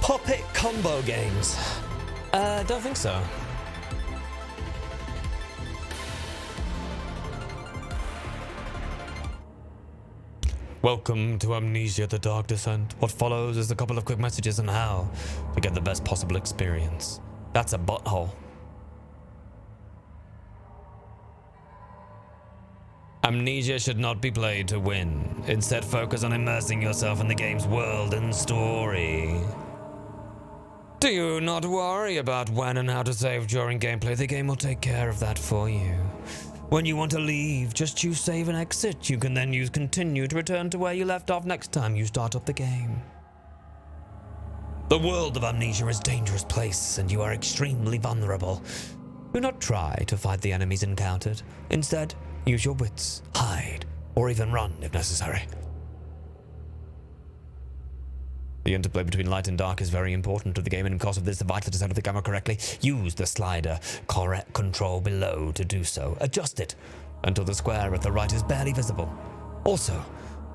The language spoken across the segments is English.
Puppet combo games. Don't think so. Welcome to Amnesia, the Dark Descent. What follows is a couple of quick messages on how to get the best possible experience. That's a butthole. Amnesia should not be played to win. Instead, focus on immersing yourself in the game's world and story. Do not worry about when and how to save during gameplay. The game will take care of that for you. When you want to leave, just choose save and exit. You can then use continue to return to where you left off next time you start up the game. The world of Amnesia is a dangerous place and you are extremely vulnerable. Do not try to fight the enemies encountered. Instead, use your wits, hide, or even run if necessary. The interplay between light and dark is very important to the game, and because of this, the vital to set up the camera correctly. Use the slider correct control below to do so. Adjust it until the square at the right is barely visible. Also,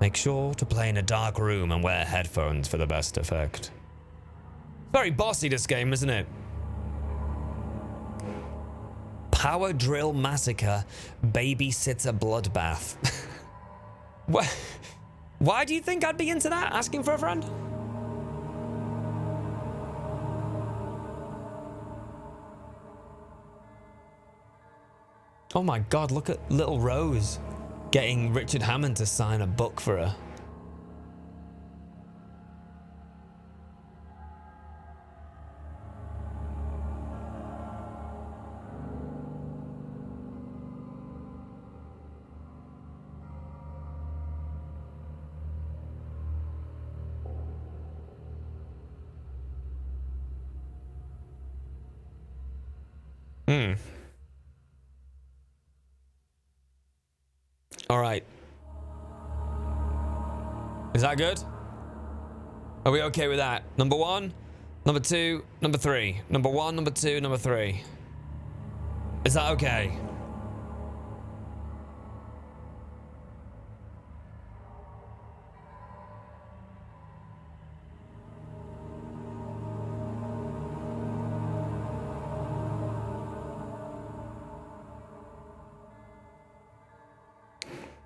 make sure to play in a dark room and wear headphones for the best effect. Very bossy, this game, isn't it? Power Drill Massacre babysits a bloodbath. Why do you think I'd be into that? Asking for a friend? Oh my god, look at little Rose getting Richard Hammond to sign a book for her. All right. Is that good? Are we okay with that? Number 1, number 2, number 3. Number 1, number 2, number 3. Is that okay?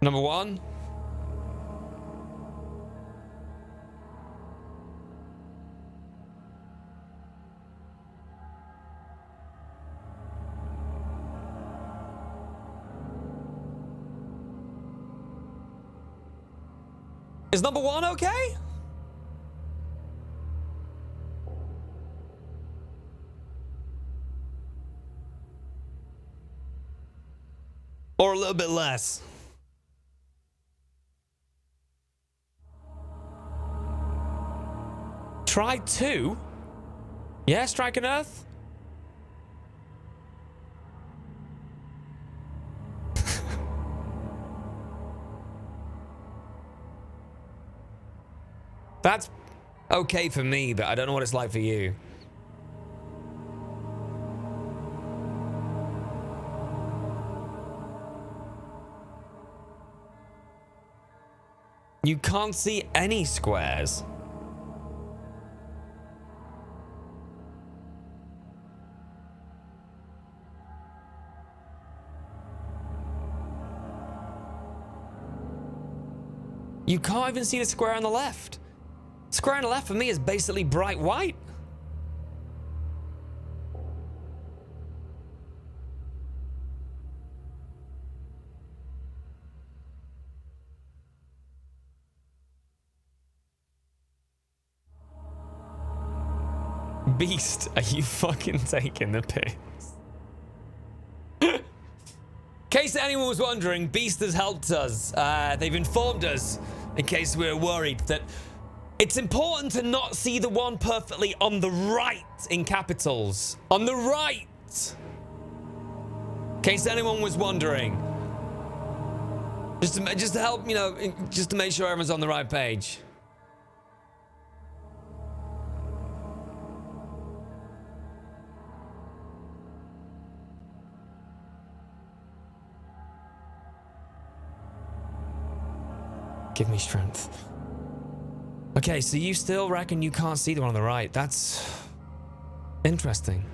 Number 1. Is number 1 okay? Or a little bit less? Try 2? Yeah, Strike an Earth? That's okay for me, but I don't know what it's like for you. You can't see any squares. You can't even see the square on the left. Square on the left for me is basically bright white. Beast, are you fucking taking the piss? In case anyone was wondering, Beast has helped us. They've informed us, in case we were worried, that it's important to not see the one perfectly on the right in capitals. On the right! In case anyone was wondering. Just to help, you know, just to make sure everyone's on the right page. Give me strength. Okay, so you still reckon you can't see the one on the right. That's interesting.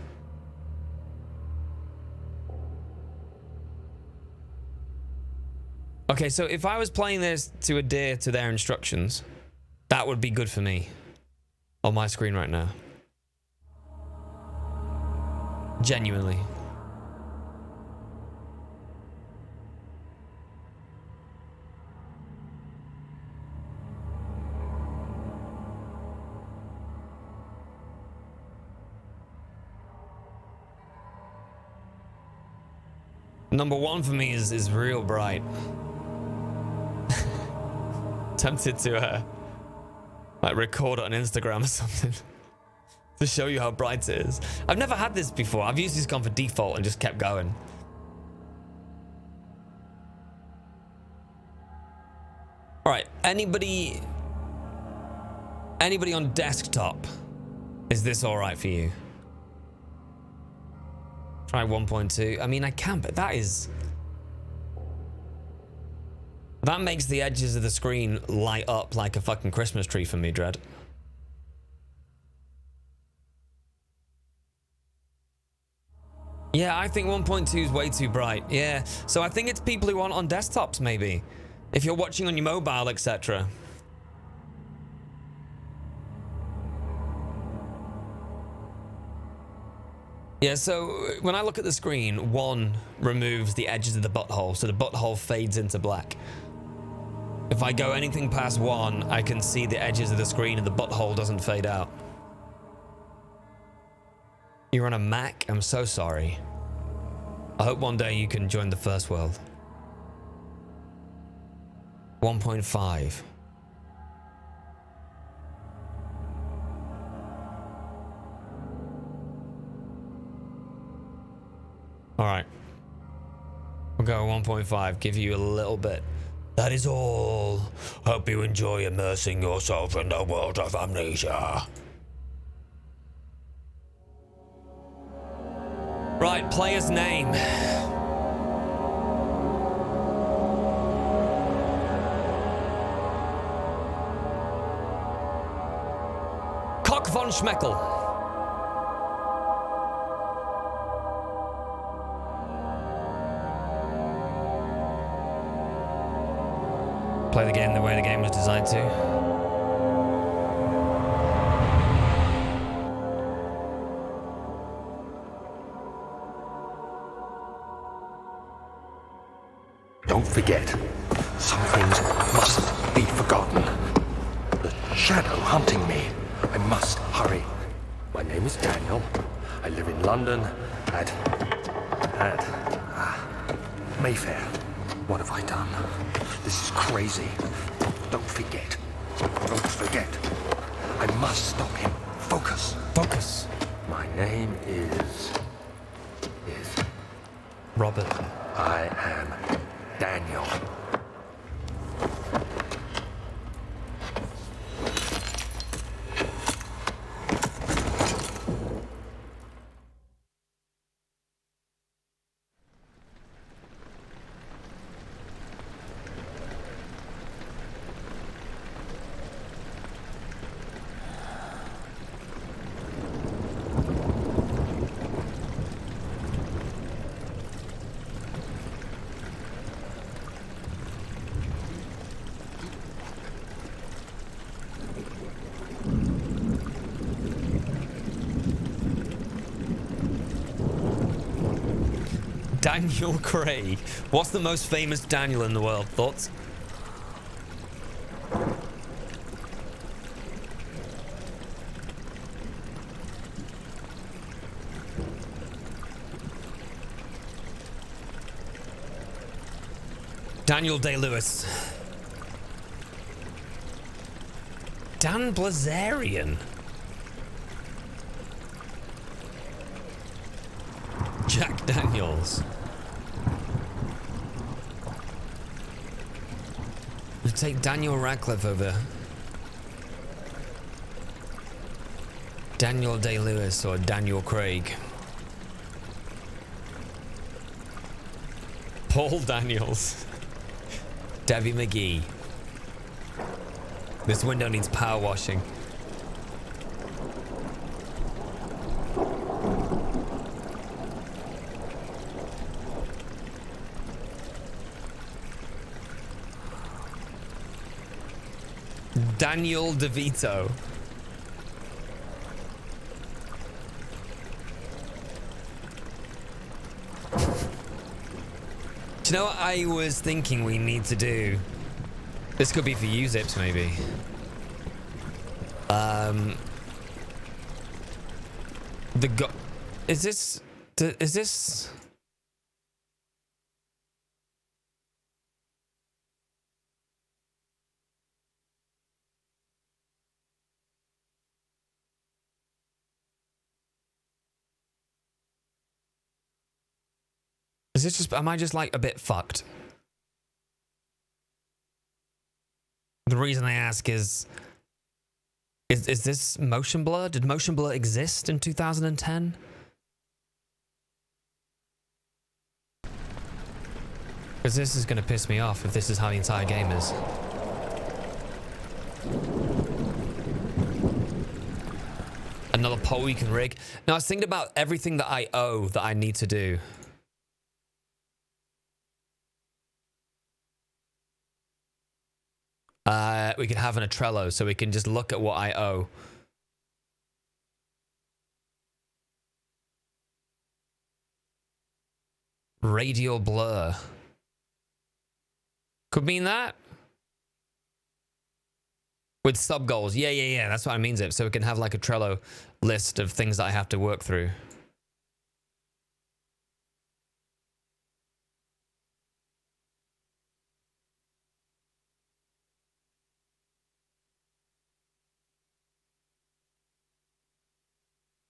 Okay, so if I was playing this to adhere to their instructions, that would be good for me on my screen right now. Genuinely. Number one for me is real bright. Tempted to like record it on Instagram or something to show you how bright it is. I've never had this before. I've usually just gone for default and just kept going. All right, anybody on desktop, is this all right for you? Try 1.2. I mean, I can, but that makes the edges of the screen light up like a fucking Christmas tree for me, Dread. Yeah, I think 1.2 is way too bright. Yeah, so I think it's people who aren't on desktops, maybe. If you're watching on your mobile, etc. Yeah, so when I look at the screen, 1 removes the edges of the butthole, so the butthole fades into black. If I go anything past 1, I can see the edges of the screen and the butthole doesn't fade out. You're on a Mac? I'm so sorry. I hope one day you can join the first world. 1.5. All right. We'll go 1.5, give you a little bit. That is all. Hope you enjoy immersing yourself in the world of Amnesia. Right, player's name. Cock von Schmeckel. Play the game the way the game was designed to. Don't forget, some things mustn't be forgotten. The shadow hunting me. I must hurry. My name is Daniel. I live in London at Mayfair. What have I done? This is crazy. Don't forget. Don't forget. I must stop him. Focus. Focus. My name is Robert. I am Daniel. Daniel Craig. What's the most famous Daniel in the world? Thoughts? Daniel Day-Lewis. Dan Blazarian. Jack Daniels. We'll take Daniel Radcliffe over Daniel Day-Lewis or Daniel Craig. Paul Daniels. Debbie McGee. This window needs power washing. Daniel DeVito. Do you know what I was thinking we need to do? This could be for you, Zips, maybe. Is this... Is this just... Am I just like a bit fucked? The reason I ask is this motion blur? Did motion blur exist in 2010? Because this is going to piss me off if this is how the entire game is. Another pole we can rig. Now I was thinking about everything that I owe that I need to do. We could have in a Trello so we can just look at what I owe. Radial blur. Could mean that. With sub goals. Yeah. That's what I means it. So we can have like a Trello list of things that I have to work through.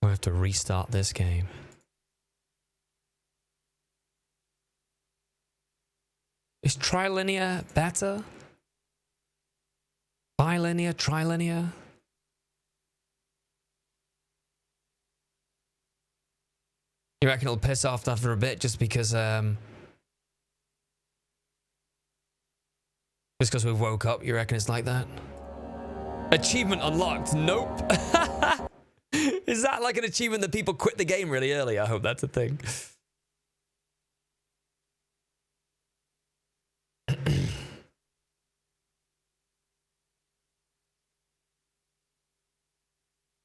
We have to restart this game. Is trilinear better? Bilinear, trilinear? You reckon it'll piss off after a bit just because just because we woke up, you reckon it's like that? Achievement unlocked. Nope. Is that like an achievement that people quit the game really early? I hope that's a thing.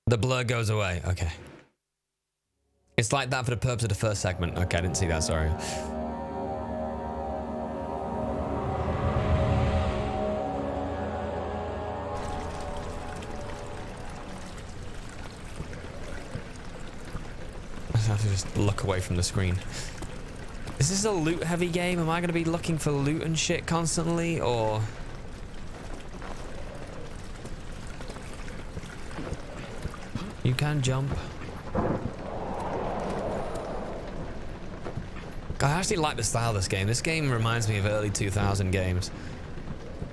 The blur goes away. Okay. It's like that for the purpose of the first segment. Okay, I didn't see that. Sorry. I have to just look away from the screen. Is this a loot heavy game? Am I going to be looking for loot and shit constantly, or... You can jump. I actually like the style of this game. This game reminds me of early 2000 games.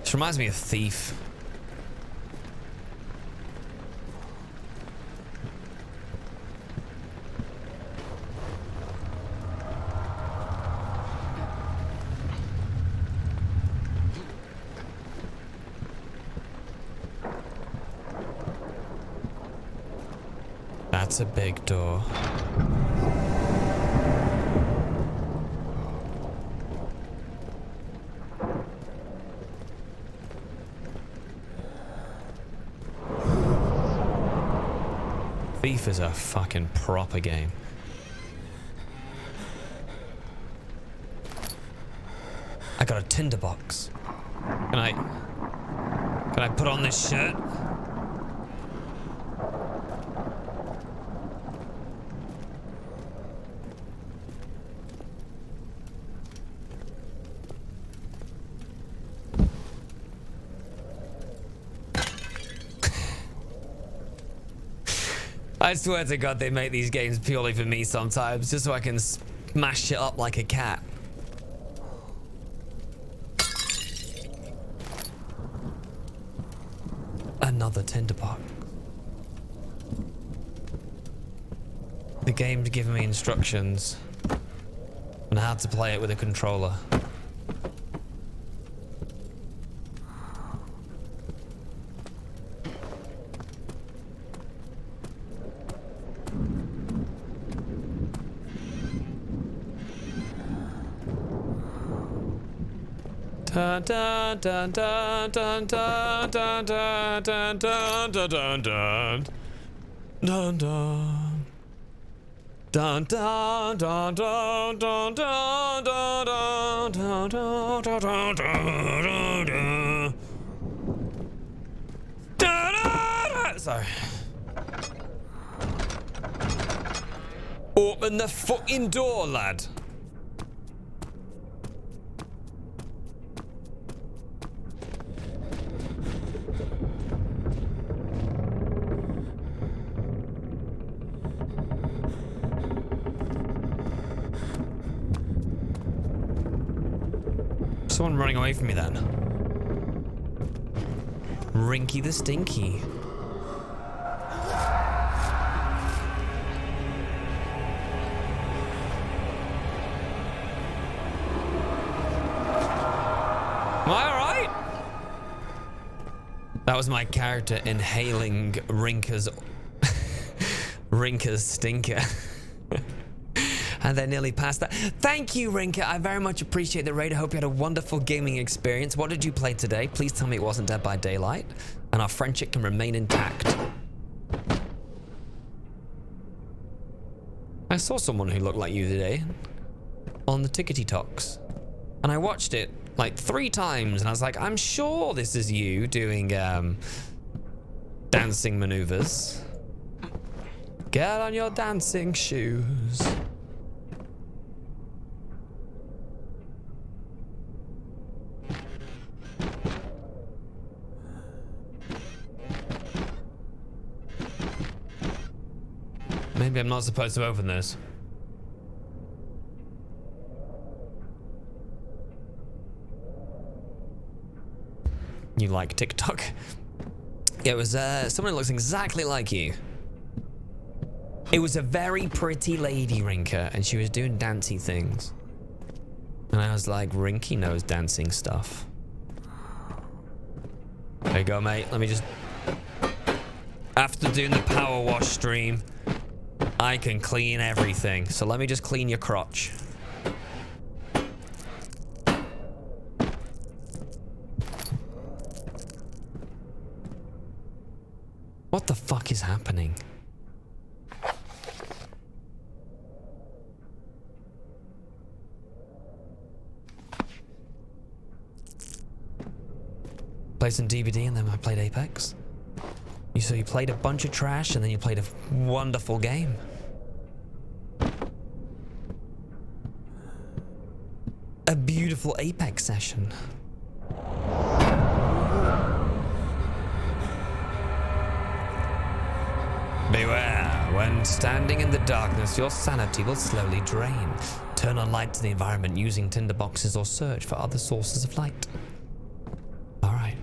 This reminds me of Thief. That's a big door. Thief is a fucking proper game. I got a tinderbox. Can I put on this shirt? I swear to God, they make these games purely for me sometimes, just so I can smash it up like a cat. Another tinderbox. The game's giving me instructions on how to play it with a controller. Dun, dun, dun, dun, dun, dun, dun, dun, dun, dun, dun, dun, dun. Dun, dun. Dun, dun, dun, dun, dun, dun, dun, dun, dun, dun, dun, dun, dun, dun. Dun, dun, dun. Sorry. Open the fucking door, lad. Someone running away from me then. Rinky the Stinky. Am I alright? That was my character inhaling Rinka's Rinka's stinker. And they nearly passed that. Thank you, Rinka. I very much appreciate the raid. I hope you had a wonderful gaming experience. What did you play today? Please tell me it wasn't Dead by Daylight. And our friendship can remain intact. I saw someone who looked like you today on the Tickety Talks. And I watched it like 3 times. And I was like, I'm sure this is you doing dancing maneuvers. Get on your dancing shoes. Maybe I'm not supposed to open this. You like TikTok? It was someone who looks exactly like you. It was a very pretty lady, Rinka, and she was doing dancey things. And I was like, Rinky knows dancing stuff. There you go, mate. Let me just... After doing the power wash stream, I can clean everything. So let me just clean your crotch. What the fuck is happening? Played some DBD and then I played Apex. So you played a bunch of trash and then you played a wonderful game. A beautiful Apex session. Beware, when standing in the darkness, your sanity will slowly drain. Turn on light to the environment using tinderboxes or search for other sources of light. Alright.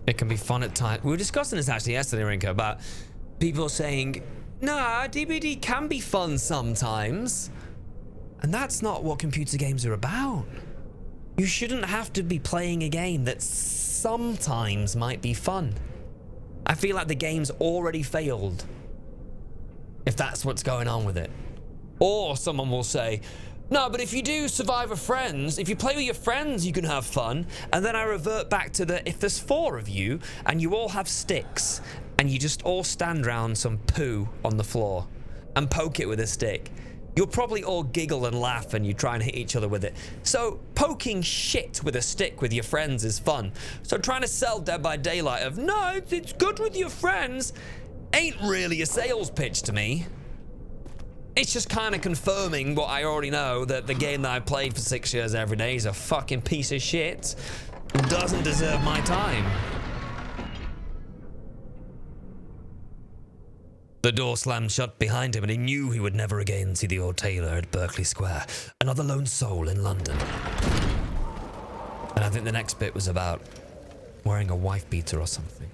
It can be fun at times. We were discussing this actually yesterday, Rinko, about people saying, nah, DBD can be fun sometimes. And that's not what computer games are about. You shouldn't have to be playing a game that sometimes might be fun. I feel like the game's already failed, if that's what's going on with it. Or someone will say, no, but if you do Survivor Friends, if you play with your friends, you can have fun. And then I revert back to the, if there's 4 of you and you all have sticks and you just all stand around some poo on the floor and poke it with a stick, you'll probably all giggle and laugh and you try and hit each other with it. So poking shit with a stick with your friends is fun. So trying to sell Dead by Daylight of, no, it's good with your friends, ain't really a sales pitch to me. It's just kind of confirming what I already know, that the game that I played for 6 years every day is a fucking piece of shit. Doesn't deserve my time. The door slammed shut behind him and he knew he would never again see the old tailor at Berkeley Square, another lone soul in London. And I think the next bit was about wearing a wife beater or something.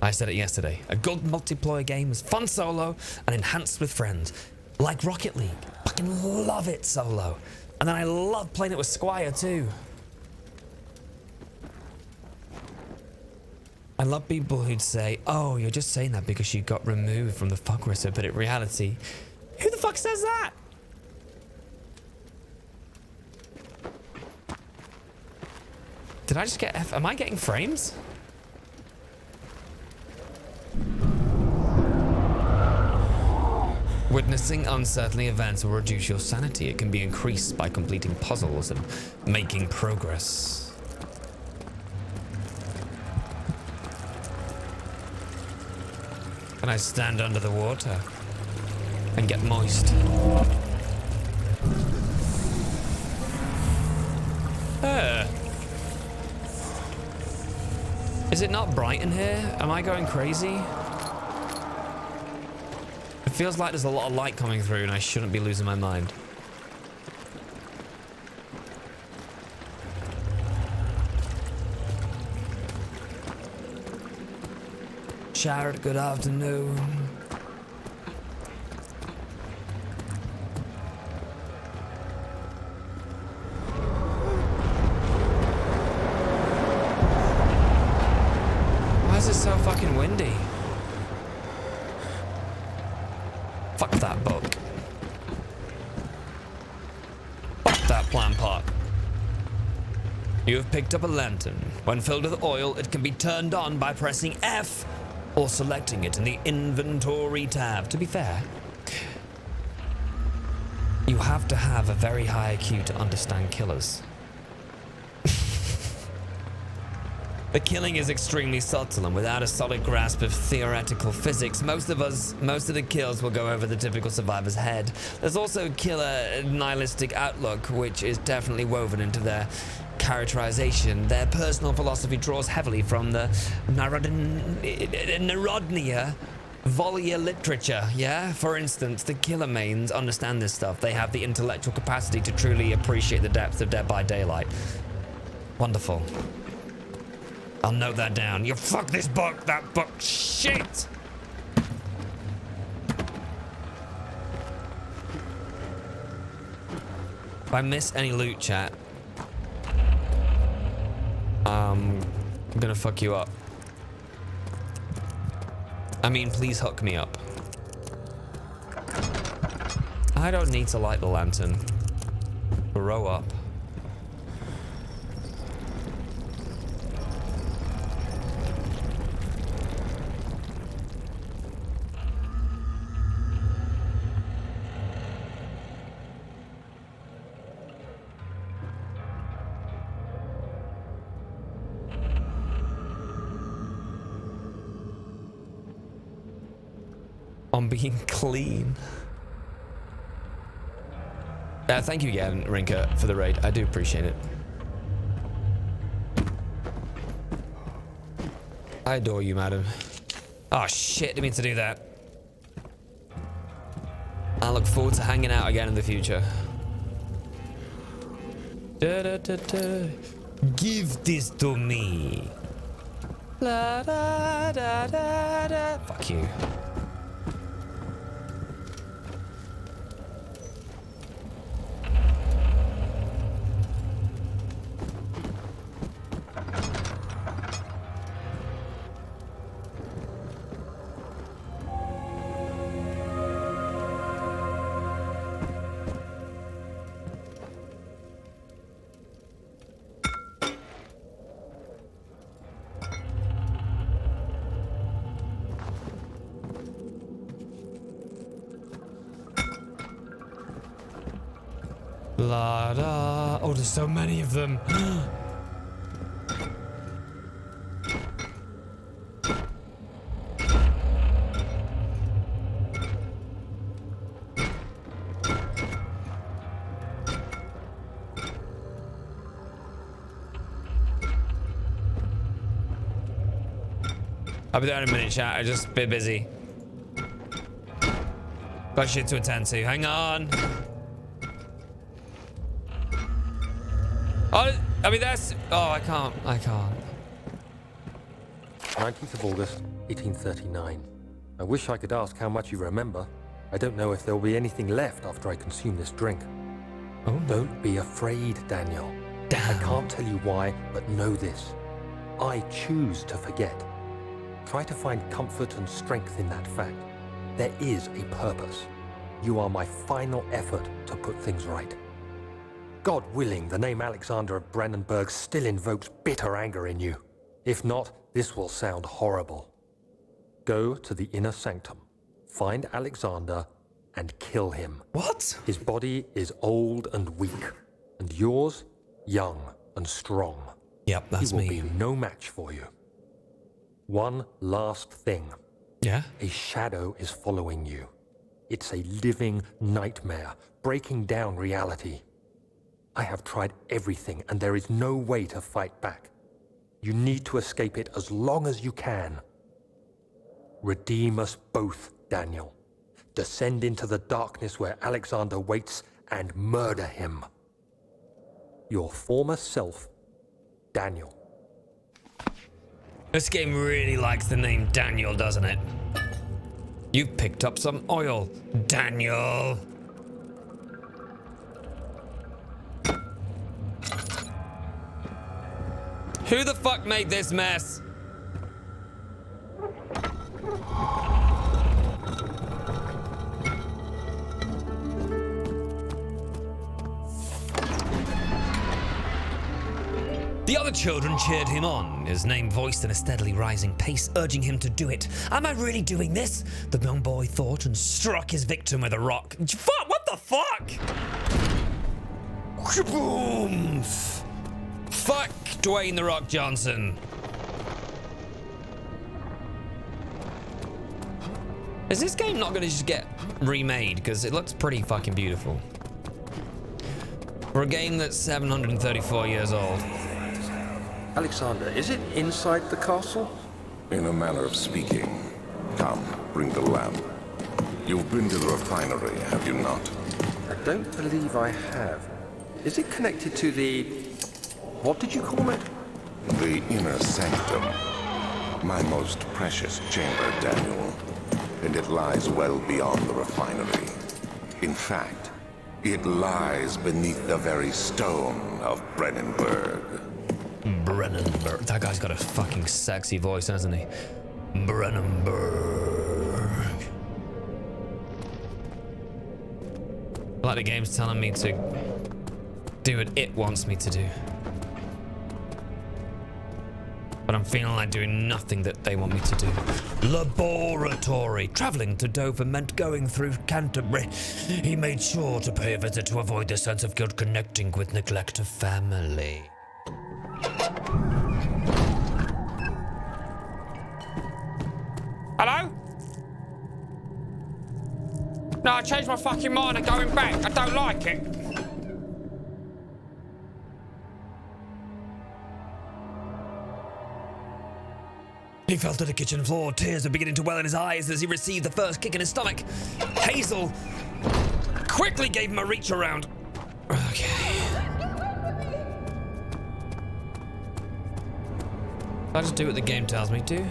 I said it yesterday. A good multiplayer game is fun solo and enhanced with friends. Like Rocket League. Fucking love it solo. And then I love playing it with Squire too. I love people who'd say, oh, you're just saying that because you got removed from the fuck whisper, but in reality, who the fuck says that? Did I just get am I getting frames? Witnessing uncertain events will reduce your sanity. It can be increased by completing puzzles and making progress. Can I stand under the water and get moist? Is it not bright in here? Am I going crazy? It feels like there's a lot of light coming through and I shouldn't be losing my mind. Jared, good afternoon. Why is it so fucking windy? Fuck that book. Fuck that plant pot. You have picked up a lantern. When filled with oil, it can be turned on by pressing F or selecting it in the inventory tab. To be fair, you have to have a very high IQ to understand killers. The killing is extremely subtle, and without a solid grasp of theoretical physics, most of the kills will go over the typical survivor's head. There's also a killer nihilistic outlook, which is definitely woven into their characterization. Their personal philosophy draws heavily from the Narodnia Volia literature, yeah? For instance, the killer mains understand this stuff. They have the intellectual capacity to truly appreciate the depth of Dead by Daylight. Wonderful. I'll note that down. You fuck this book, that book, shit! If I miss any loot, chat, I'm gonna fuck you up. I mean, please hook me up. I don't need to light the lantern. Grow up. On being clean. Thank you again, Rinka, for the raid. I do appreciate it. I adore you, madam. Oh shit, didn't mean to do that. I look forward to hanging out again in the future. Da, da, da, da. Give this to me. La, da, da, da, da. Fuck you. La da. Oh, there's so many of them. I'll be there in a minute, chat. I'm just a bit busy. Got shit to attend to. Hang on. Oh, I mean, that's... Oh, I can't. 19th of August, 1839. I wish I could ask how much you remember. I don't know if there will be anything left after I consume this drink. Oh. Don't be afraid, Daniel. Damn. I can't tell you why, but know this. I choose to forget. Try to find comfort and strength in that fact. There is a purpose. You are my final effort to put things right. God willing, the name Alexander of Brandenburg still invokes bitter anger in you. If not, this will sound horrible. Go to the inner sanctum, find Alexander, and kill him. What? His body is old and weak, and yours, young and strong. Yep, that's He will me. be no match for you. One last thing. Yeah? A shadow is following you. It's a living nightmare, breaking down reality. I have tried everything, and there is no way to fight back. You need to escape it as long as you can. Redeem us both, Daniel. Descend into the darkness where Alexander waits and murder him. Your former self, Daniel. This game really likes the name Daniel, doesn't it? You've picked up some oil, Daniel. Who the fuck made this mess? The other children cheered him on, his name voiced in a steadily rising pace, urging him to do it. Am I really doing this? The young boy thought and struck his victim with a rock. Fuck, what the fuck? Boom! Fuck Dwayne "The Rock" Johnson. Is this game not gonna just get remade? Because it looks pretty fucking beautiful. For a game that's 734 years old. Alexander, is it inside the castle? In a manner of speaking. Come, bring the lamp. You've been to the refinery, have you not? I don't believe I have. Is it connected to the... what did you call it? The inner sanctum. My most precious chamber, Daniel. And it lies well beyond the refinery. In fact, it lies beneath the very stone of Brennenburg. Brennenburg. That guy's got a fucking sexy voice, hasn't he? Brennenburg. Like the game's telling me to do what it wants me to do. But I'm feeling like doing nothing that they want me to do. Laboratory. Traveling to Dover meant going through Canterbury. He made sure to pay a visit to avoid the sense of guilt connecting with neglect of family. Hello? No, I changed my fucking mind. I'm going back. I don't like it. He fell to the kitchen floor. Tears were beginning to well in his eyes as he received the first kick in his stomach. Hazel quickly gave him a reach around. Okay. I just do what the game tells me to.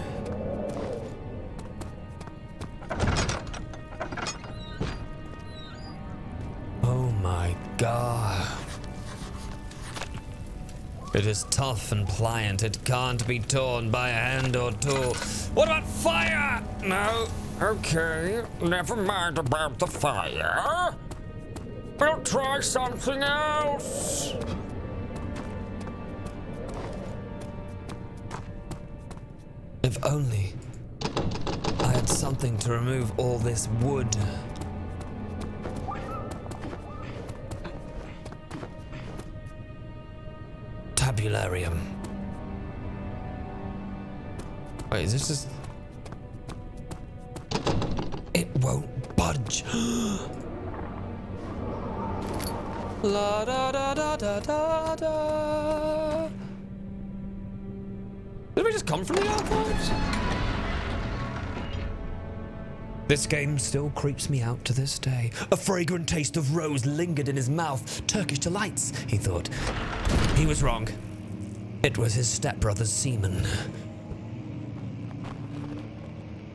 Oh my god. It is tough and pliant. It can't be torn by a hand or tool. What about fire? No. Okay. Never mind about the fire. We'll try something else. If only I had something to remove all this wood. Tabularium. Wait, is this just... It won't budge. La da da da da da da. Did we just come from the archives? This game still creeps me out to this day. A fragrant taste of rose lingered in his mouth. Turkish delights, he thought. He was wrong. It was his stepbrother's semen.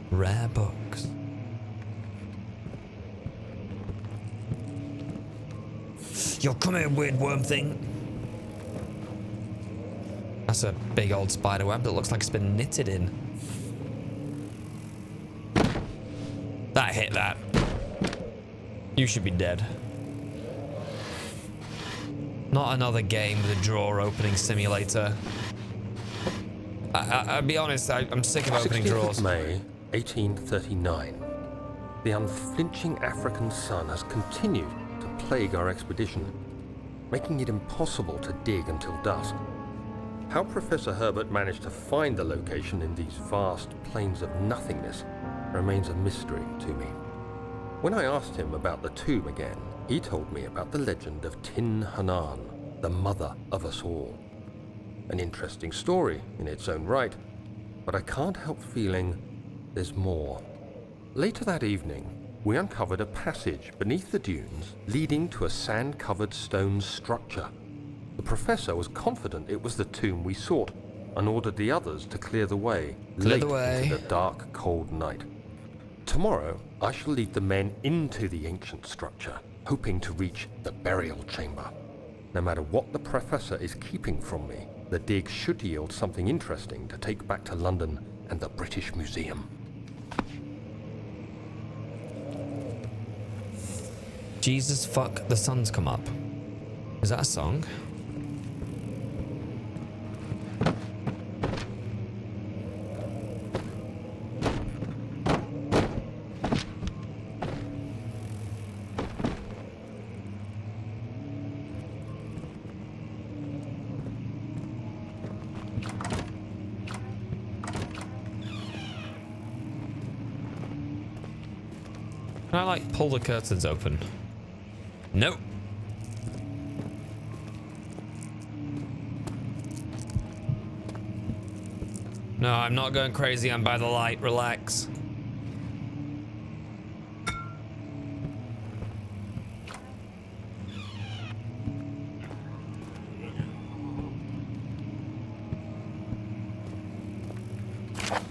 Rare books. Yo, come here, weird worm thing. That's a big old spider web that looks like it's been knitted in. That hit that. You should be dead. Not another game with a drawer opening simulator. I'll be honest, I'm sick of opening 16th drawers. of May, 1839. The unflinching African sun has continued to plague our expedition, making it impossible to dig until dusk. How Professor Herbert managed to find the location in these vast plains of nothingness remains a mystery to me. When I asked him about the tomb again, he told me about the legend of Tin Hanan, the mother of us all. An interesting story in its own right, but I can't help feeling there's more. Later that evening, we uncovered a passage beneath the dunes leading to a sand-covered stone structure. The professor was confident it was the tomb we sought and ordered the others to clear the way into the dark, cold night. Tomorrow, I shall lead the men into the ancient structure, hoping to reach the burial chamber. No matter what the professor is keeping from me, the dig should yield something interesting to take back to London and the British Museum. Jesus fuck, the sun's come up. Is that a song? Can I like pull the curtains open? Nope. No, I'm not going crazy. I'm by the light. Relax.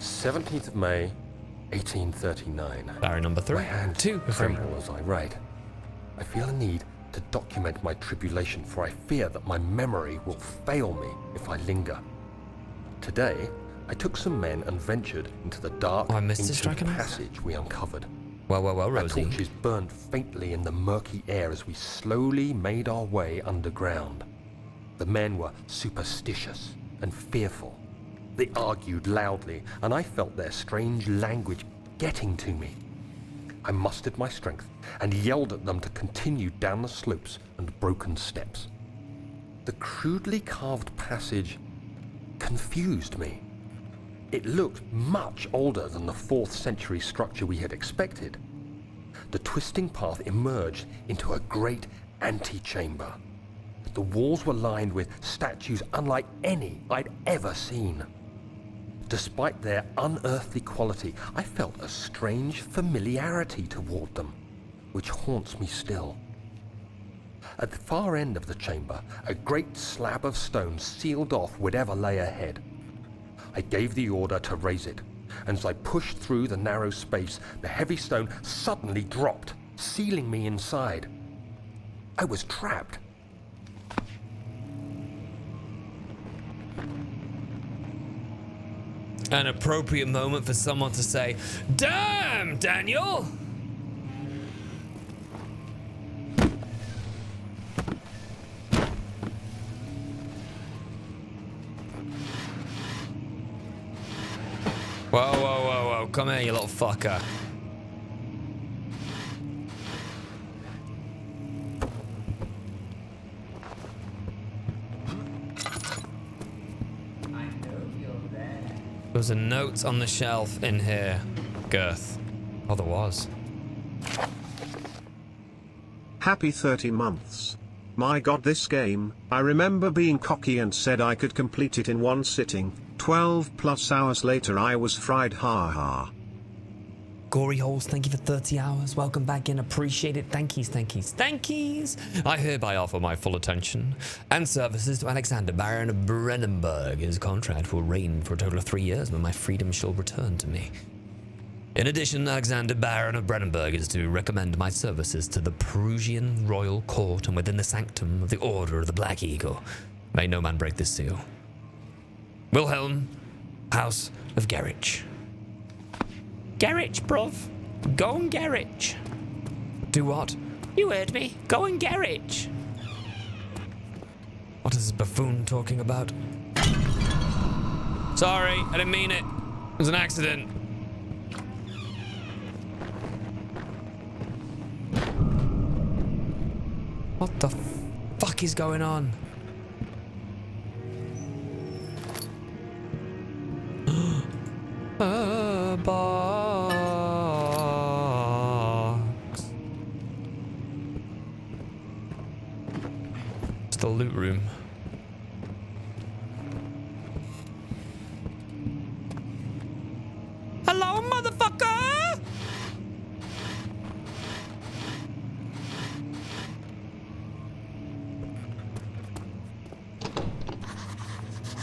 "17th of May, 1839. Barrier number 3. My hands 2 of 3. tremble as I write. I feel a need to document my tribulation, for I fear that my memory will fail me if I linger. Today, I took some men and ventured into the dark, ancient passage we uncovered. Well, Our Rosie. torches burned faintly in the murky air as we slowly made our way underground. The men were superstitious and fearful. They argued loudly, and I felt their strange language getting to me. I mustered my strength and yelled at them to continue down the slopes and broken steps. The crudely carved passage confused me. It looked much older than the 4th century structure we had expected. The twisting path emerged into a great antechamber. The walls were lined with statues unlike any I'd ever seen. Despite their unearthly quality, I felt a strange familiarity toward them, which haunts me still. At the far end of the chamber, a great slab of stone sealed off whatever lay ahead. I gave the order to raise it, and as I pushed through the narrow space, the heavy stone suddenly dropped, sealing me inside. I was trapped. An appropriate moment for someone to say, "Damn, Daniel!" Whoa. Come here, you little fucker. There's a note on the shelf in here, Girth. Oh, there was. Happy 30 months. My god, this game, I remember being cocky and said I could complete it in one sitting. 12 plus hours later I was fried, ha ha. Gory Holes, thank you for 30 hours. Welcome back in. Appreciate it. Thankies. I hereby offer my full attention and services to Alexander, Baron of Brandenburg. His contract will reign for a total of 3 years, when my freedom shall return to me. In addition, Alexander, Baron of Brandenburg, is to recommend my services to the Prussian royal court and within the sanctum of the Order of the Black Eagle. May no man break this seal. Wilhelm, House of Gerich. Gerich, bruv. Go and garage. Do what? You heard me. Go and garage. What is this buffoon talking about? Sorry, I didn't mean it. It was an accident. What the fuck is going on? A box. It's the loot room. Hello, motherfucker!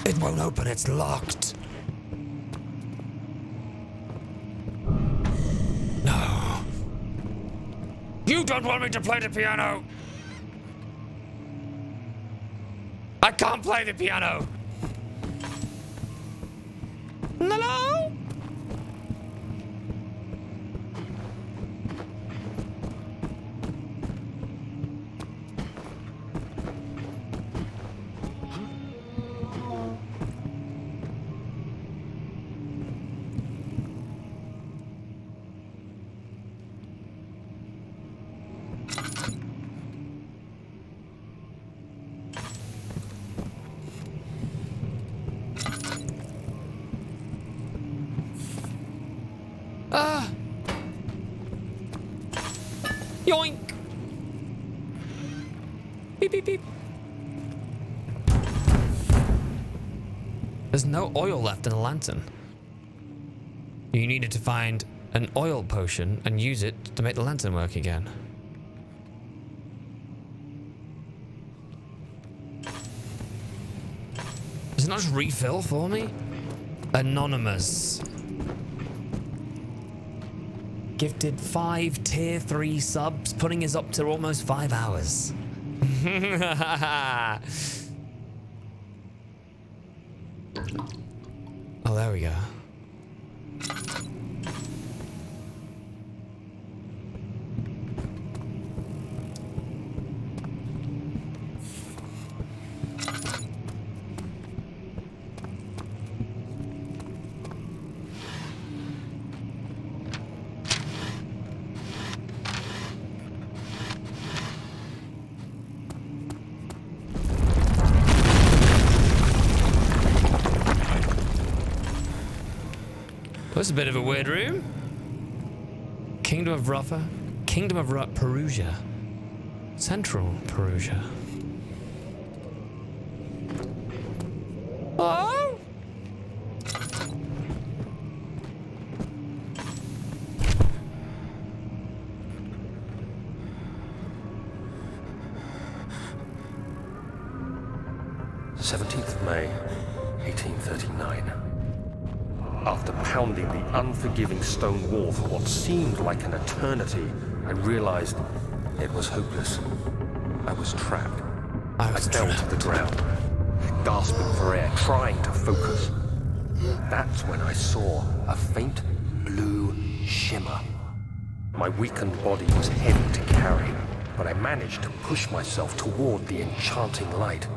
It won't open, it's locked. No. You don't want me to play the piano! I can't play the piano! Hello? Yoink! Beep, beep, beep. There's no oil left in the lantern. You needed to find an oil potion and use it to make the lantern work again. Does it not just refill for me? Anonymous. Gifted 5 tier 3 subs, putting us up to almost 5 hours. Oh, there we go. That's a bit of a weird room. Kingdom of Ruffa. Kingdom of Perugia. Central Perugia. Oh! May 1839. After pounding the unforgiving stone wall for what seemed like an eternity, I realized it was hopeless. I was trapped. I fell to the ground, gasping for air, trying to focus. That's when I saw a faint blue shimmer. My weakened body was heavy to carry, but I managed to push myself toward the enchanting light.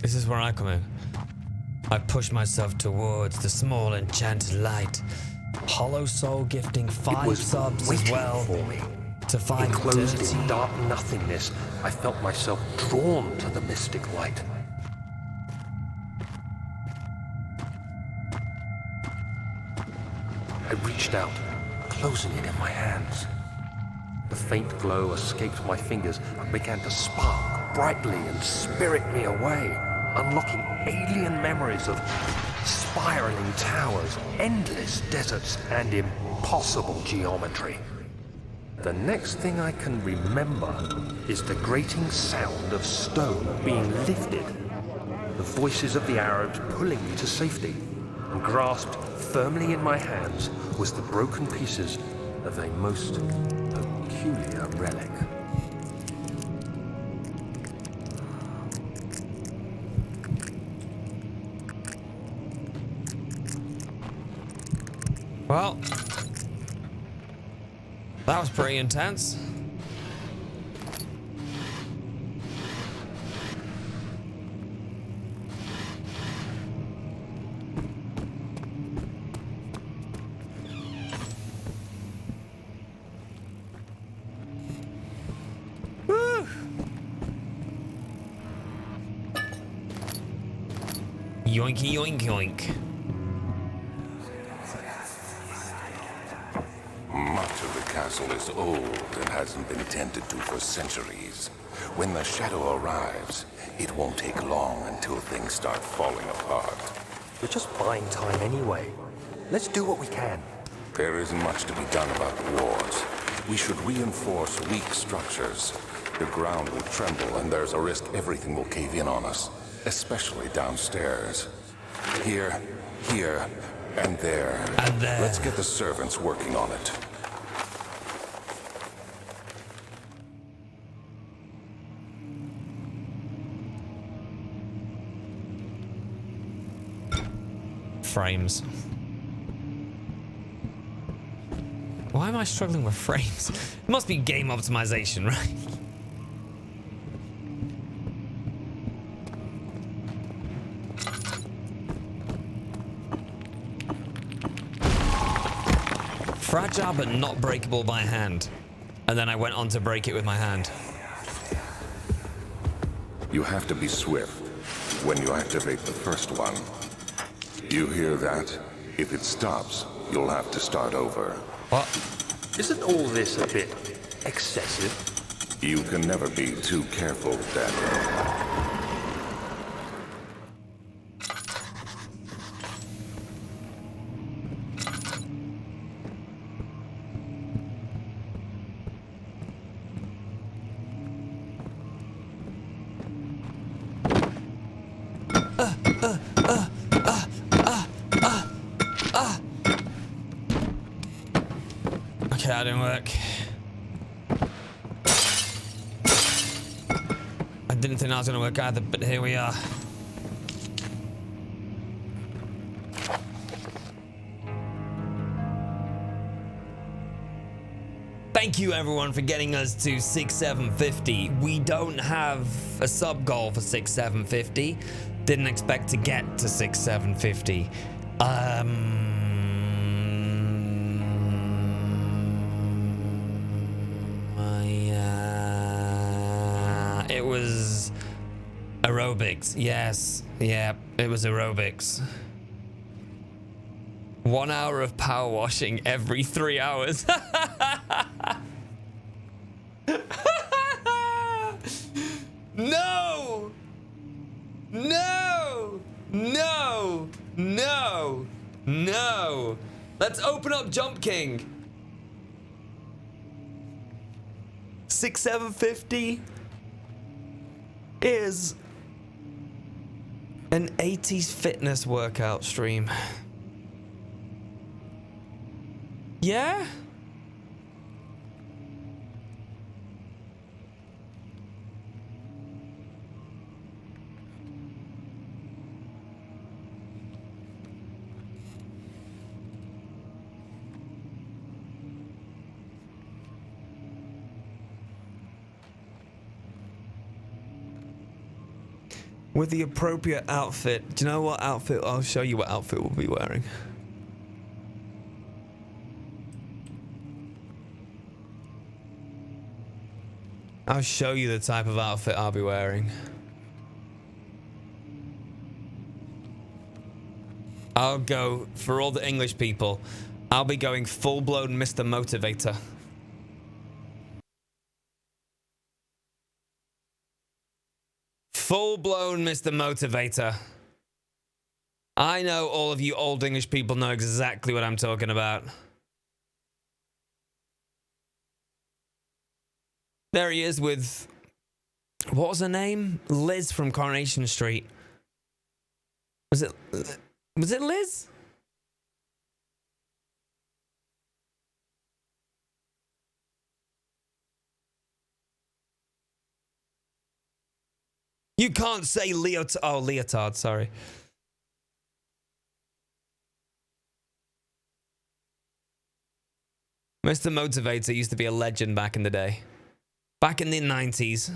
This is where I come in. I push myself towards the small enchanted light. Hollow Soul gifting 5 subs as well for me. To find Enclosed dirty. in dark nothingness, I felt myself drawn to the mystic light. I reached out, closing it in my hands. The faint glow escaped my fingers and began to spark brightly and spirit me away, unlocking alien memories of spiraling towers, endless deserts, and impossible geometry. The next thing I can remember is the grating sound of stone being lifted, the voices of the Arabs pulling me to safety, and grasped firmly in my hands was the broken pieces of a most peculiar relic. Well, that was pretty intense. Woo! Yoinky yoink yoink. Much of the castle is old and hasn't been tended to for centuries. When the shadow arrives, it won't take long until things start falling apart. We're just buying time anyway. Let's do what we can. There isn't much to be done about the wars. We should reinforce weak structures. The ground will tremble and there's a risk everything will cave in on us, especially downstairs. Here, and there. And there. Let's get the servants working on it. Frames. Why am I struggling with frames? It must be game optimization, right? Fragile but not breakable by hand. And then I went on to break it with my hand. You have to be swift when you activate the first one. You hear that? If it stops, you'll have to start over. What? Isn't all this a bit excessive? You can never be too careful, Daniel. Okay, that didn't work. I didn't think that was going to work either, but here we are. Thank you everyone for getting us to 6750. We don't have a sub goal for 6750. Didn't expect to get to 6750. It was aerobics. Yes. Yeah, it was aerobics. 1 hour of power washing every 3 hours. No! No! No! No! No! Let's open up Jump King. 6750 is an 80s fitness workout stream. Yeah? With the appropriate outfit. Do you know what outfit? I'll show you what outfit we'll be wearing. I'll show you the type of outfit I'll be wearing. I'll go, for all the English people, I'll be going full-blown Mr. Motivator. Full-blown Mr. Motivator. I know all of you old English people know exactly what I'm talking about. There he is with, what was her name? Liz from Coronation Street. Was it Liz? You can't say leotard, sorry. Mr. Motivator used to be a legend back in the day. Back in the 90s.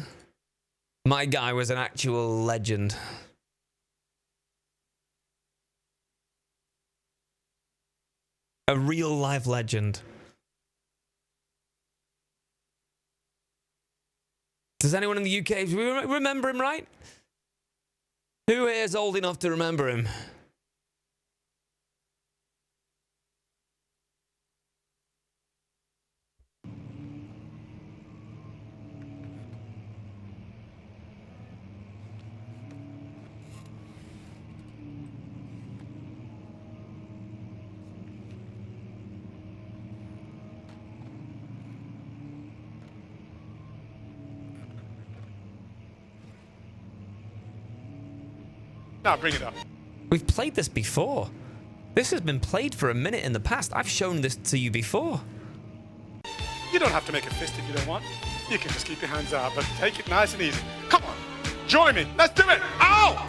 My guy was an actual legend. A real life legend. Does anyone in the UK remember him, right? Who here is old enough to remember him? Now bring it up. We've played this before. This has been played for a minute in the past. I've shown this to you before. You don't have to make a fist if you don't want. You can just keep your hands out, but take it nice and easy. Come on, join me. Let's do it. Ow!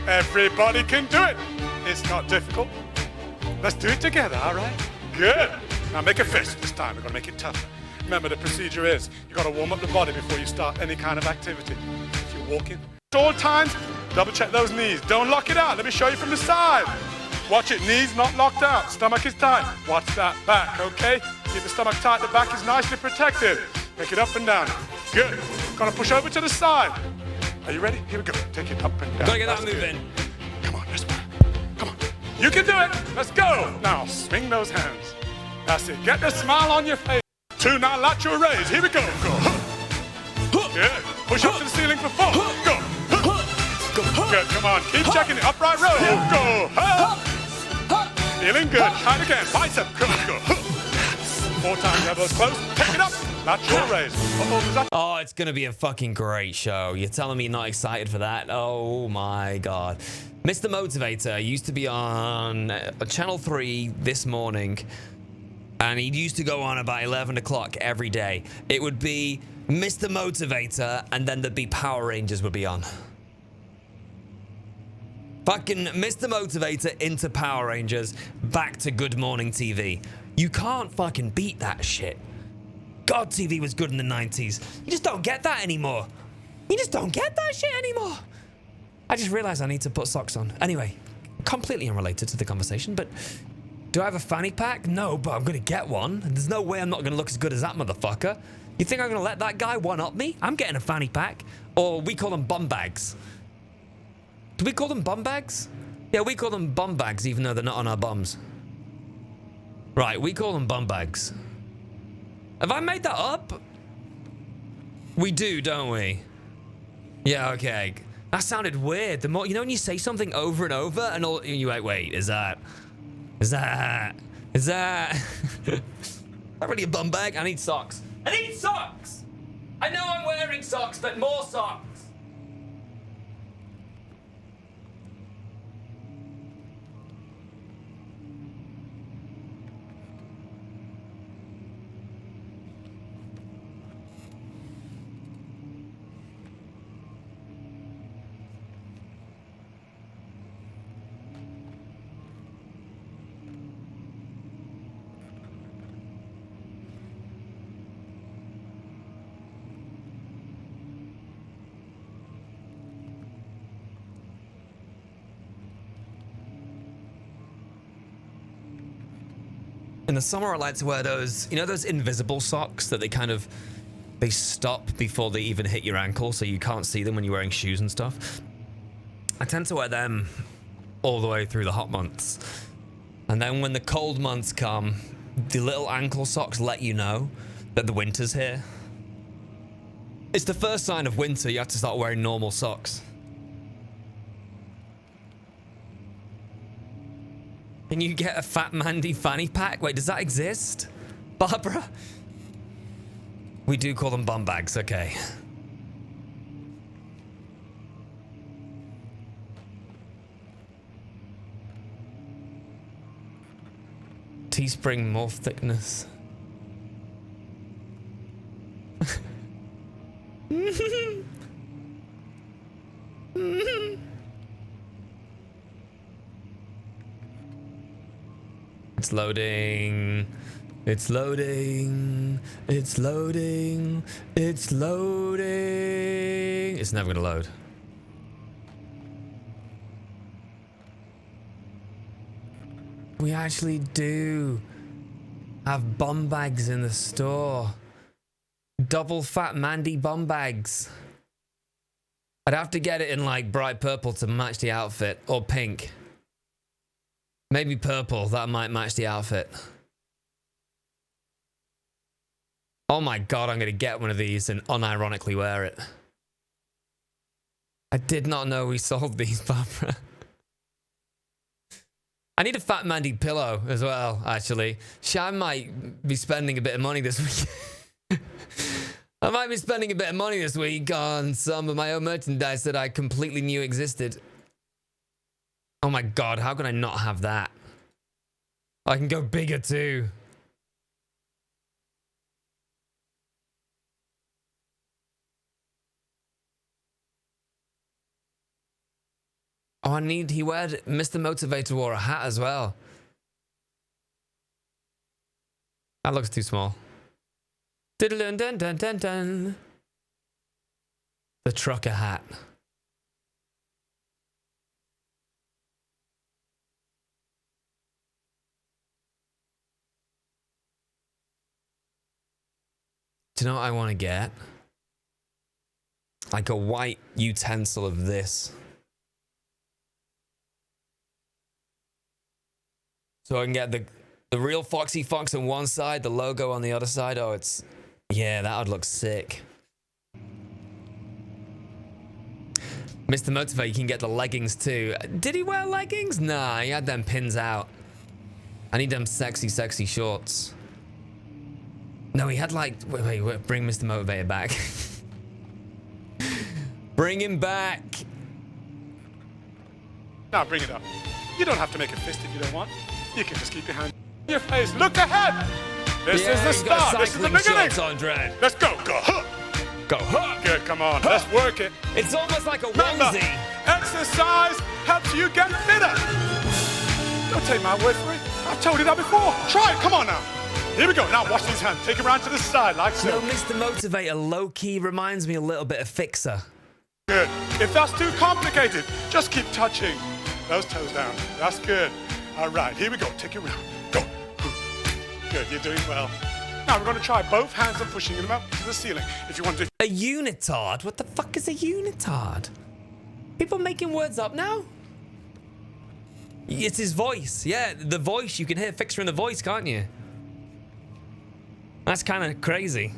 Everybody can do it. It's not difficult. Let's do it together, all right? Good. Now make a fist. This time we're gonna make it tougher. Remember, the procedure is you gotta warm up the body before you start any kind of activity. If you're walking, at all times, double check those knees. Don't lock it out. Let me show you from the side. Watch it. Knees not locked out. Stomach is tight. Watch that back, okay? Keep the stomach tight. The back is nicely protected. Make it up and down. Good. Gonna push over to the side. Are you ready? Here we go. Take it up and down. Gotta get that That's move good. in. Come on, let's go. Come on. You can do it. Let's go. Now, swing those hands. That's it. Get the smile on your face. 2 now lateral raise. Here we go. Go. Good. Push up to the ceiling for 4. Go. Good. Come on. Keep checking the upright row. Go. Feeling good. Try it again. Bicep. Go. 4 times. Elbows close. Take it up. Lateral raise. Oh, it's gonna be a fucking great show. You're telling me you're not excited for that? Oh my god. Mr. Motivator used to be on Channel 3 this morning, and he used to go on about 11 o'clock every day. It would be Mr. Motivator, and then there'd be Power Rangers would be on. Fucking Mr. Motivator into Power Rangers, back to Good Morning TV. You can't fucking beat that shit. God, TV was good in the 90s. You just don't get that anymore. You just don't get that shit anymore. I just realized I need to put socks on. Anyway, completely unrelated to the conversation, but do I have a fanny pack? No, but I'm gonna get one. There's no way I'm not gonna look as good as that motherfucker. You think I'm gonna let that guy one-up me? I'm getting a fanny pack. Or we call them bum bags. Do we call them bum bags? Yeah, we call them bum bags even though they're not on our bums. Right, we call them bum bags. Have I made that up? We do, don't we? Yeah, okay. That sounded weird. The more, you know when you say something over and over and all, you wait, is that that really a bum bag? I need socks. I need socks! I know I'm wearing socks, but more socks. In the summer, I like to wear those, you know, those invisible socks that they stop before they even hit your ankle, so you can't see them when you're wearing shoes and stuff. I tend to wear them all the way through the hot months. And then when the cold months come, the little ankle socks let you know that the winter's here. It's the first sign of winter. You have to start wearing normal socks. Can you get a Fat Mandy fanny pack? Wait, does that exist? Barbara? We do call them bum bags, okay. Teespring Morf thickness. It's loading. It's loading. It's loading. It's loading. It's never gonna load. We actually do have bomb bags in the store. Double fat Mandy bomb bags. I'd have to get it in like bright purple to match the outfit, or pink. Maybe purple, that might match the outfit. Oh my god, I'm gonna get one of these and unironically wear it. I did not know we sold these, Barbara. I need a Fat Mandy pillow as well, actually. I might be spending a bit of money this week. I might be spending a bit of money this week on some of my own merchandise that I completely knew existed. Oh my god, how can I not have that? I can go bigger too. Oh, he wore, Mr. Motivator wore a hat as well. That looks too small. Diddle dun dun dun dun. The trucker hat. Do you know what I want to get? Like a white utensil of this. So I can get the real Foxy Fox on one side, the logo on the other side. Oh, it's... Yeah, that would look sick. Mr. Motivate, you can get the leggings too. Did he wear leggings? Nah, he had them pins out. I need them sexy, sexy shorts. No, he had like... Wait, bring Mr. Motivator back. Bring him back. Now bring it up. You don't have to make a fist if you don't want. You can just keep your hand in your face. Look ahead. This is the start. This is the beginning. On, Dredd. Let's go. Go. Huh. Go. Huh. Good. Come on. Huh. Let's work it. It's almost like a Remember, onesie. exercise helps you get fitter. Don't take my word for it. I've told you that before. Try it. Come on now. Here we go. Now watch these hands. Take them around to the side like so. No, Mr. Motivator low-key reminds me a little bit of Fixer. Good. If that's too complicated, just keep touching those toes down. That's good. All right, here we go. Take it around. Go. Good, you're doing well. Now we're going to try both hands and pushing them up to the ceiling. If you want to... A unitard? What the fuck is a unitard? People making words up now? It's his voice. Yeah, the voice. You can hear Fixer in the voice, can't you? That's kind of crazy.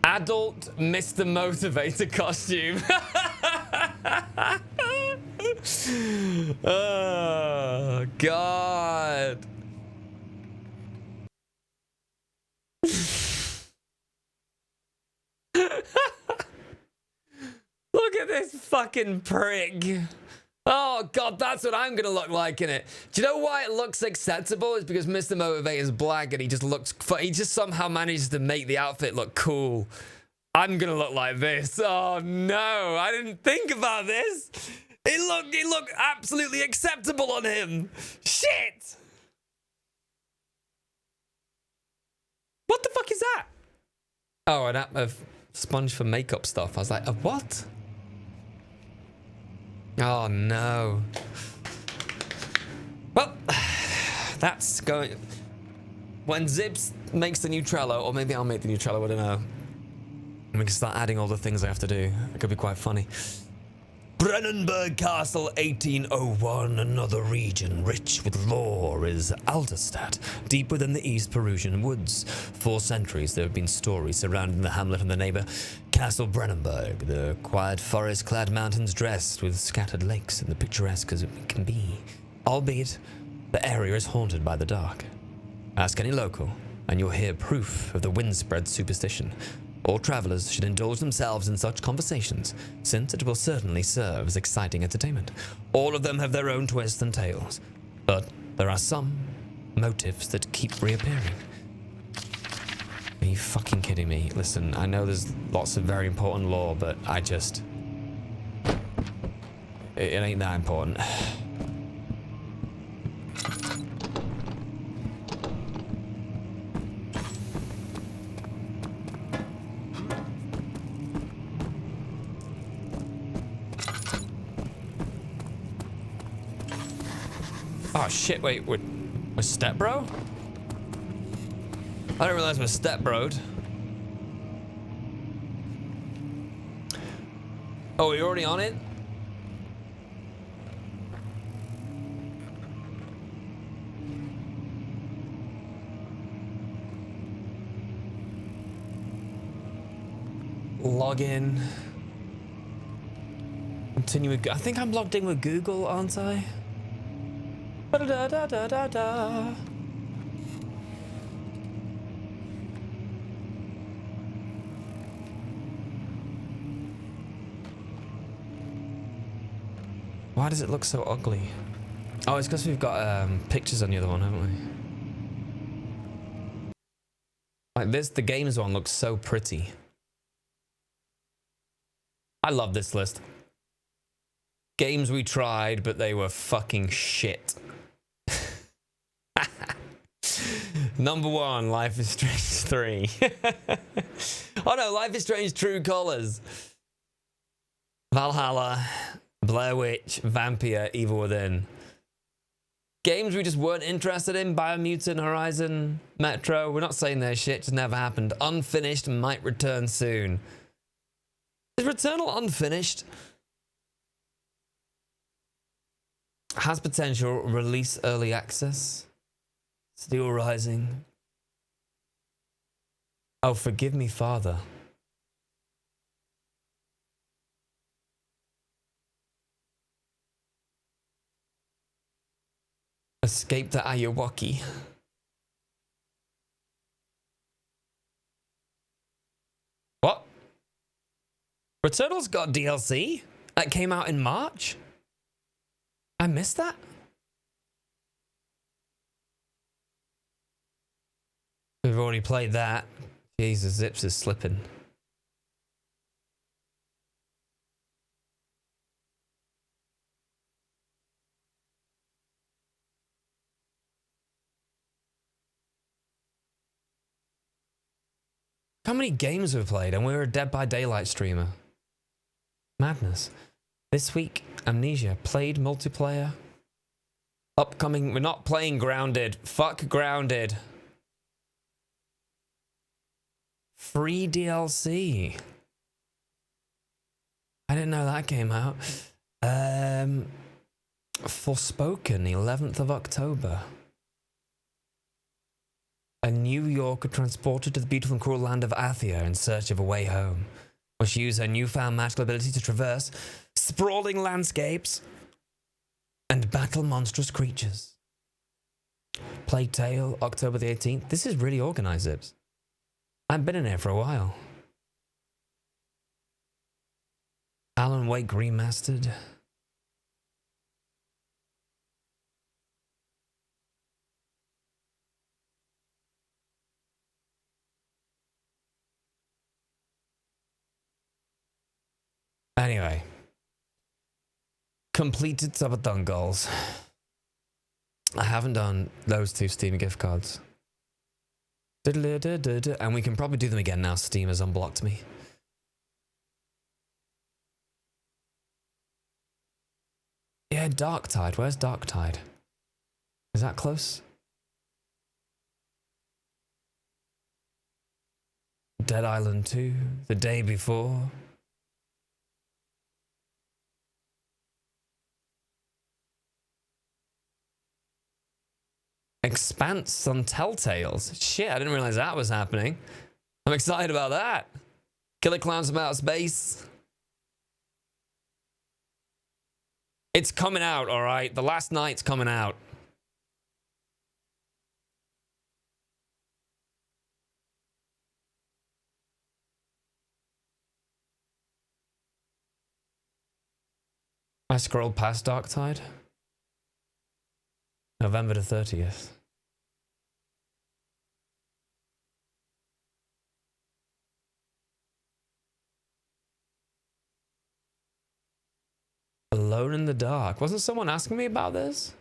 Adult Mr. Motivator costume. Oh, God. Look at this fucking prick. Oh, God, that's what I'm going to look like in it. Do you know why it looks acceptable? It's because Mr. Motivator is black and he just somehow manages to make the outfit look cool. I'm going to look like this. Oh, no, I didn't think about this. It looked absolutely acceptable on him. Shit. What the fuck is that? Oh, a sponge for makeup stuff. I was like, a what? Oh, no. Well, that's going... When Zibs makes the new Trello, or maybe I'll make the new Trello, I don't know. And we can start adding all the things I have to do. It could be quite funny. Brennenburg Castle, 1801. Another region rich with lore is Alderstadt, deep within the East Perusian woods. For centuries, there have been stories surrounding the hamlet and the neighbor Castle Brennenburg, the quiet forest-clad mountains dressed with scattered lakes and the picturesque as it can be. Albeit, the area is haunted by the dark. Ask any local, and you'll hear proof of the windspread superstition. All travelers should indulge themselves in such conversations, since it will certainly serve as exciting entertainment. All of them have their own twists and tales, but there are some motifs that keep reappearing. Are you fucking kidding me? Listen, I know there's lots of very important lore, but I just... it ain't that important. Oh shit, wait, we're stepbro? I didn't realize we're stepbroed. Oh, are you already on it? Log in. Continue with, I think I'm logged in with Google, aren't I? Ba-da-da-da-da-da. Why does it look so ugly? Oh, it's because we've got pictures on the other one, haven't we? Like this, the games one looks so pretty. I love this list. Games we tried, but they were fucking shit. Number 1, Life is Strange 3. Oh no, Life is Strange True Colors. Valhalla, Blair Witch, Vampire, Evil Within. Games we just weren't interested in. Biomutant, Horizon, Metro. We're not saying they're shit, just never happened. Unfinished, might return soon. Is Returnal unfinished? Has potential, release early access. Steel Rising. Oh, Forgive Me, Father. Escape to Ayawaki. What? Returnal's got DLC? That came out in March? I missed that? We've already played that. Jesus, Zips is slipping. How many games have we played? And we're a Dead by Daylight streamer. Madness. This week, Amnesia. Played multiplayer. Upcoming. We're not playing Grounded. Fuck Grounded. Free DLC. I didn't know that came out. Forspoken, 11th of October. A New Yorker transported to the beautiful and cruel land of Athia in search of a way home. Must use her newfound magical ability to traverse sprawling landscapes and battle monstrous creatures. Plague Tale, October the 18th. This is really organized, Zips. I've been in here for a while. Alan Wake Remastered. Anyway. Completed subathon goals. I haven't done those 2 Steam gift cards. And we can probably do them again now Steam has unblocked me. Yeah, Darktide. Where's Darktide? Is that close? Dead Island 2. The Day Before. Expanse on Telltales. Shit, I didn't realize that was happening. I'm excited about that. Killer Clowns from Outer Space. It's coming out, all right? The last night's coming out. I scrolled past Darktide. November the 30th. alone in the dark. Wasn't someone asking me about this?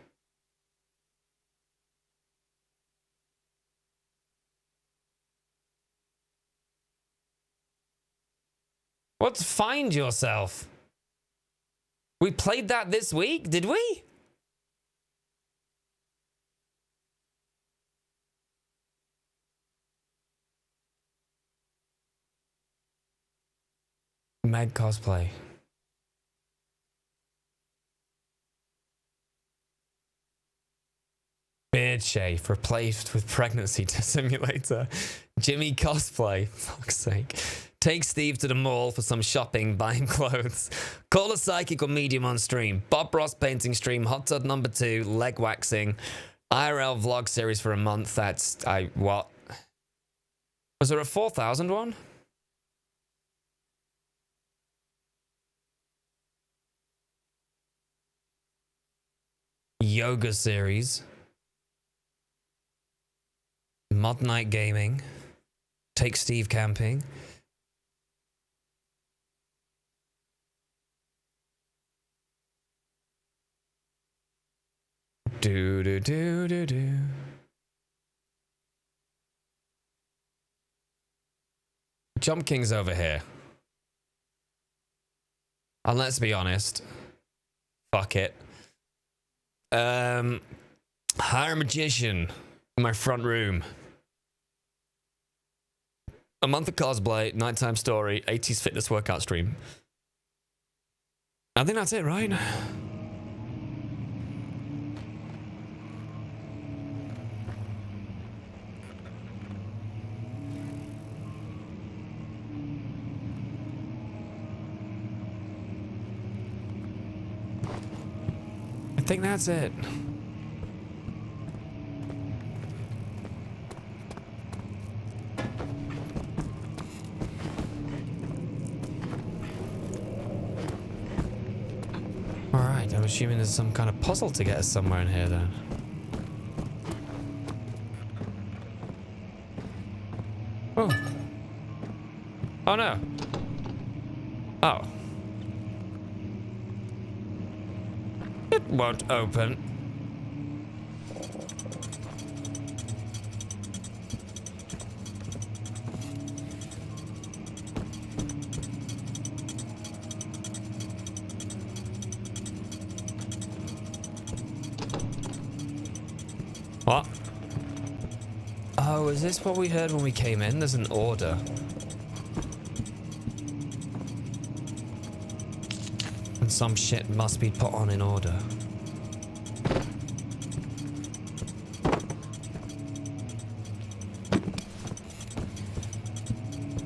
What's Find Yourself? We played that this week, did we? Meg cosplay. Beard shave replaced with pregnancy simulator. Jimmy cosplay. Fuck's sake. Take Steve to the mall for some shopping, buy him clothes. Call a psychic or medium on stream. Bob Ross painting stream. Hot tub number 2. Leg waxing. IRL vlog series for a month. That's... what? Was there a 4,000 one? Yoga series. Mod Night Gaming. Take Steve camping. Do do do do do. Jump King's over here. And let's be honest. Fuck it. Hire a magician in my front room. A month of cosplay, nighttime story, 80s fitness workout stream. I think that's it, right? I think that's it. Alright, I'm assuming there's some kind of puzzle to get us somewhere in here then. Oh. Oh no. Oh. It won't open. What? Oh, is this what we heard when we came in? There's an order. And some shit must be put on in order.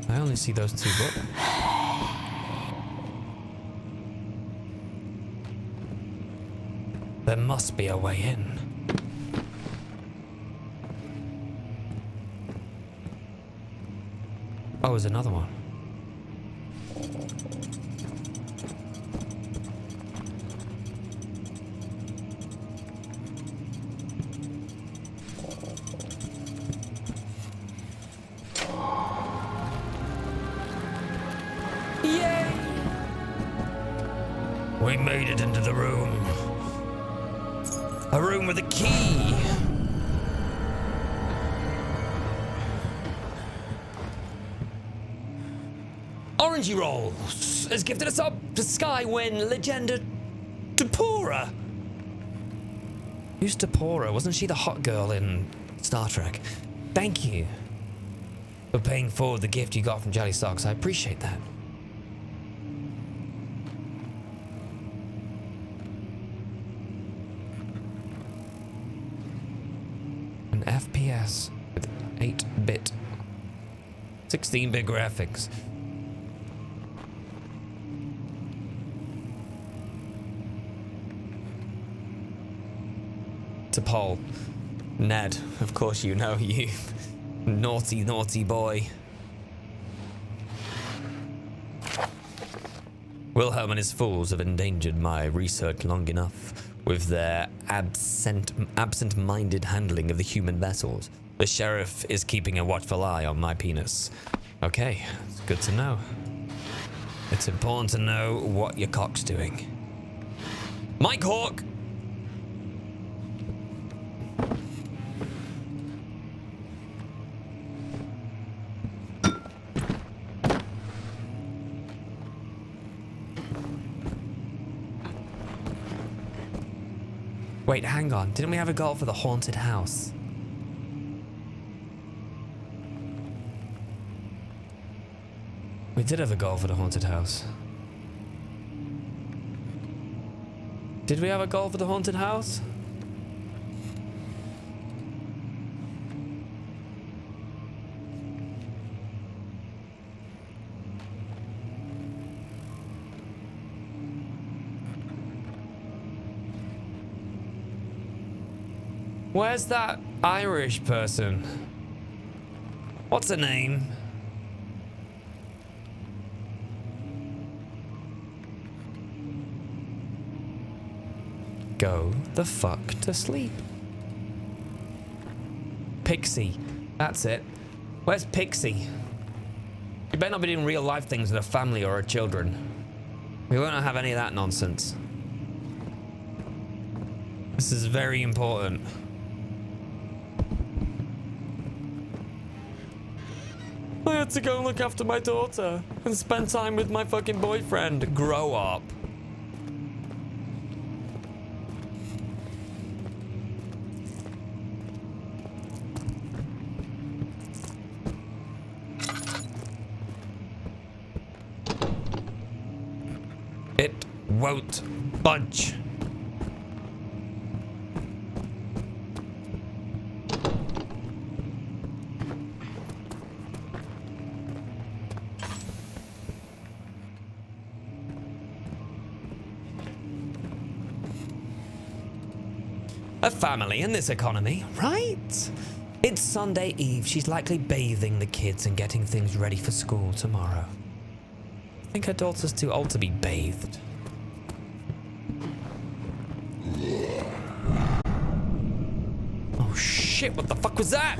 I only see those two books. There must be a way in. Oh, there's another one. Yay! We made it into the room. A room with a key. Orangey Rolls has gifted us up to Skywin Legenda Topora. Who's Topora? Wasn't she the hot girl in Star Trek? Thank you for paying forward the gift you got from Jelly Socks. I appreciate that. An FPS with 8-bit, 16-bit graphics. To Paul. Ned, of course you know, you naughty, naughty boy. Wilhelm and his fools have endangered my research long enough with their absent-minded handling of the human vessels. The sheriff is keeping a watchful eye on my penis. Okay, it's good to know. It's important to know what your cock's doing. Mike Hawk! Wait, hang on. Didn't we have a goal for the haunted house? We did have a goal for the haunted house. Did we have a goal for the haunted house? Where's that Irish person? What's her name? Go the fuck to sleep. Pixie. That's it. Where's Pixie? You better not be doing real life things with her family or her children. We won't have any of that nonsense. This is very important. I had to go and look after my daughter and spend time with my fucking boyfriend. Grow up. It won't budge. A family in this economy, right? It's Sunday Eve. She's likely bathing the kids and getting things ready for school tomorrow. I think her daughter's too old to be bathed. Oh shit, what the fuck was that?